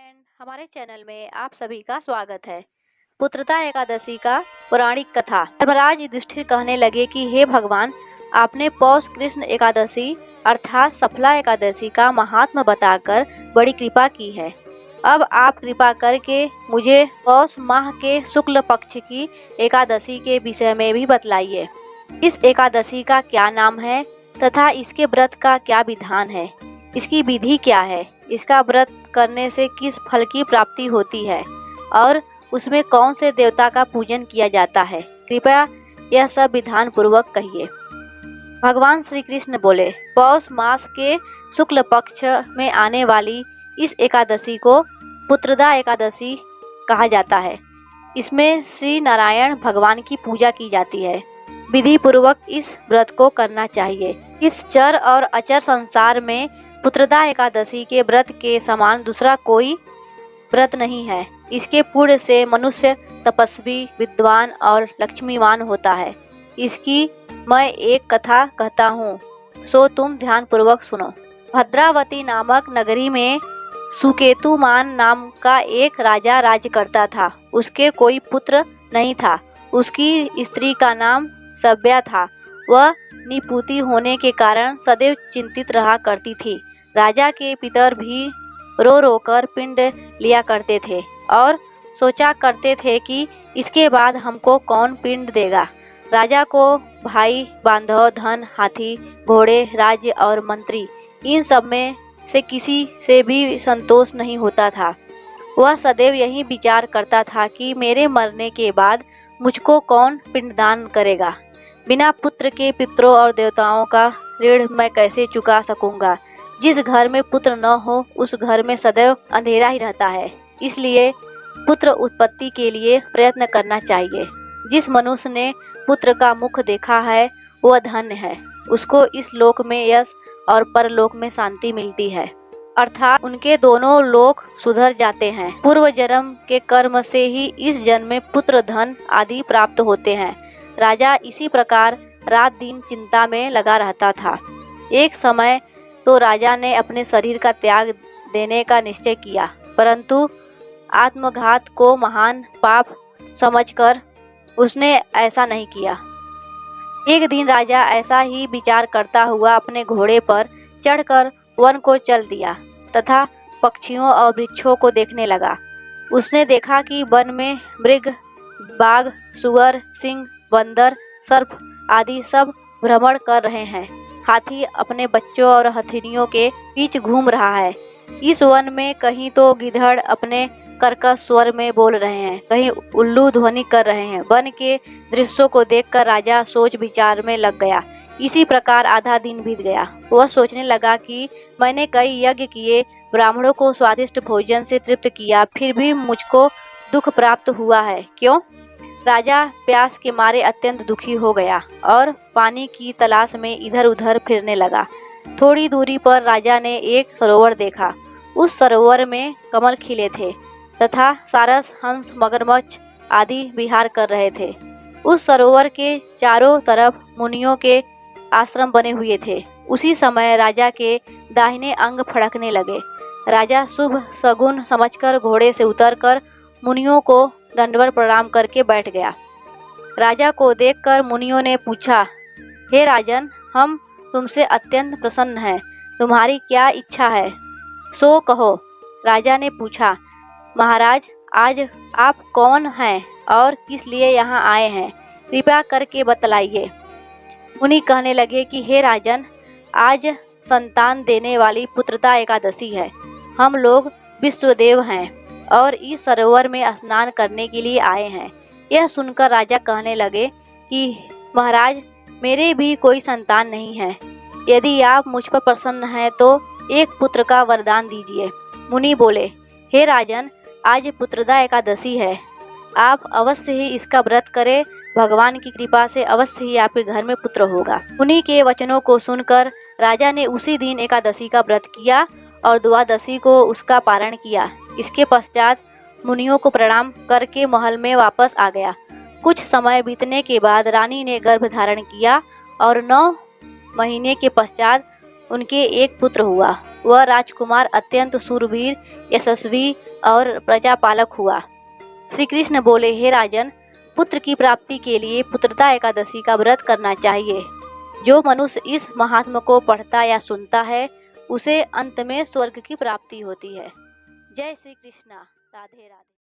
Friend, हमारे channel में आप सभी का स्वागत है। पुत्रदा एकादशी का पौराणिक कथा। धर्मराज युधिष्ठिर कहने लगे कि हे भगवान, आपने पौष कृष्ण एकादशी अर्थात सफला एकादशी का महात्म बताकर बड़ी कृपा की है। अब आप कृपा करके मुझे पौष माह के शुक्ल पक्ष की एकादशी के विषय में भी बतलाइए। इस एकादशी का क्या नाम है तथा इसके व्रत का क्या विधान है, इसकी विधि क्या है, इसका व्रत करने से किस फल की प्राप्ति होती है और उसमें कौन से देवता का पूजन किया जाता है। कृपया यह सब विधान पूर्वक कहिए। भगवान श्री कृष्ण बोले, पौष मास के शुक्ल पक्ष में आने वाली इस एकादशी को पुत्रदा एकादशी कहा जाता है। इसमें श्री नारायण भगवान की पूजा की जाती है। विधि पूर्वक इस व्रत को करना चाहिए। इस चर और अचर संसार में पुत्रदा एकादशी के व्रत के समान दूसरा कोई व्रत नहीं है। इसके पुण्य से मनुष्य तपस्वी, विद्वान और लक्ष्मीवान होता है। इसकी मैं एक कथा कहता हूँ, सो तुम ध्यान पूर्वक सुनो। भद्रावती नामक नगरी में सुकेतुमान नाम का एक राजा राज्य करता था। उसके कोई पुत्र नहीं था। उसकी स्त्री का नाम सभ्या था। वह निपुती होने के कारण सदैव चिंतित रहा करती थी। राजा के पितर भी रो रो कर पिंड लिया करते थे और सोचा करते थे कि इसके बाद हमको कौन पिंड देगा। राजा को भाई, बांधव, धन, हाथी, घोड़े, राज्य और मंत्री, इन सब में से किसी से भी संतोष नहीं होता था। वह सदैव यही विचार करता था कि मेरे मरने के बाद मुझको कौन पिंडदान करेगा। बिना पुत्र के पितरों और देवताओं का ऋण मैं कैसे चुका सकूंगा। जिस घर में पुत्र न हो उस घर में सदैव अंधेरा ही रहता है। इसलिए पुत्र उत्पत्ति के लिए प्रयत्न करना चाहिए। जिस मनुष्य ने पुत्र का मुख देखा है वह धन्य है। उसको इस लोक में यश और परलोक में शांति मिलती है, अर्थात उनके दोनों लोक सुधर जाते हैं। पूर्व जन्म के कर्म से ही इस जन्म में पुत्र, धन आदि प्राप्त होते हैं। राजा इसी प्रकार रात दिन चिंता में लगा रहता था। एक समय तो राजा ने अपने शरीर का त्याग देने का निश्चय किया, परंतु आत्मघात को महान पाप समझकर उसने ऐसा नहीं किया। एक दिन राजा ऐसा ही विचार करता हुआ अपने घोड़े पर चढ़कर वन को चल दिया तथा पक्षियों और वृक्षों को देखने लगा। उसने देखा कि वन में मृग, बाघ, सुअर, सिंह, बंदर, सर्प आदि सब भ्रमण कर रहे हैं। हाथी अपने बच्चों और हथिनियों के बीच घूम रहा है। इस वन में कहीं तो गिद्धड़ अपने कर्कश स्वर में बोल रहे हैं, कहीं उल्लू ध्वनि कर रहे हैं। वन के दृश्यों को देखकर राजा सोच विचार में लग गया। इसी प्रकार आधा दिन बीत गया। वह सोचने लगा कि मैंने कई यज्ञ किए, ब्राह्मणों को स्वादिष्ट भोजन से तृप्त किया, फिर भी मुझको दुख प्राप्त हुआ है, क्यों? राजा प्यास के मारे अत्यंत दुखी हो गया और पानी की तलाश में इधर उधर फिरने लगा। थोड़ी दूरी पर राजा ने एक सरोवर देखा। उस सरोवर में कमल खिले थे तथा सारस, हंस, मगरमच्छ आदि विहार कर रहे थे। उस सरोवर के चारों तरफ मुनियों के आश्रम बने हुए थे। उसी समय राजा के दाहिने अंग फड़कने लगे। राजा शुभ सगुन समझकर घोड़े से उतरकर मुनियों को दंडवत प्रणाम करके बैठ गया। राजा को देखकर मुनियों ने पूछा, हे राजन, हम तुमसे अत्यंत प्रसन्न हैं। तुम्हारी क्या इच्छा है, सो कहो। राजा ने पूछा, महाराज, आज आप कौन हैं और किस लिए यहाँ आए हैं, कृपया करके बतलाइए। मुनि कहने लगे कि हे राजन, आज संतान देने वाली पुत्रदा एकादशी है। हम लोग विश्वदेव हैं और इस सरोवर में स्नान करने के लिए आए हैं। यह सुनकर राजा कहने लगे कि महाराज, मेरे भी कोई संतान नहीं है। यदि आप मुझ पर प्रसन्न हैं तो एक पुत्र का वरदान दीजिए। मुनि बोले, हे राजन, आज पुत्रदा एकादशी है। आप अवश्य ही इसका व्रत करें। भगवान की कृपा से अवश्य ही आपके घर में पुत्र होगा। मुनि के वचनों को सुनकर राजा ने उसी दिन एकादशी का व्रत किया और द्वादशी को उसका पारण किया। इसके पश्चात मुनियों को प्रणाम करके महल में वापस आ गया। कुछ समय बीतने के बाद रानी ने गर्भ धारण किया और 9 महीने के पश्चात उनके एक पुत्र हुआ। वह राजकुमार अत्यंत शूरवीर, यशस्वी और प्रजापालक हुआ। श्री कृष्ण बोले, हे राजन, पुत्र की प्राप्ति के लिए पुत्रदा एकादशी का व्रत करना चाहिए। जो मनुष्य इस महात्म को पढ़ता या सुनता है उसे अंत में स्वर्ग की प्राप्ति होती है। जय श्री कृष्णा। राधे राधे।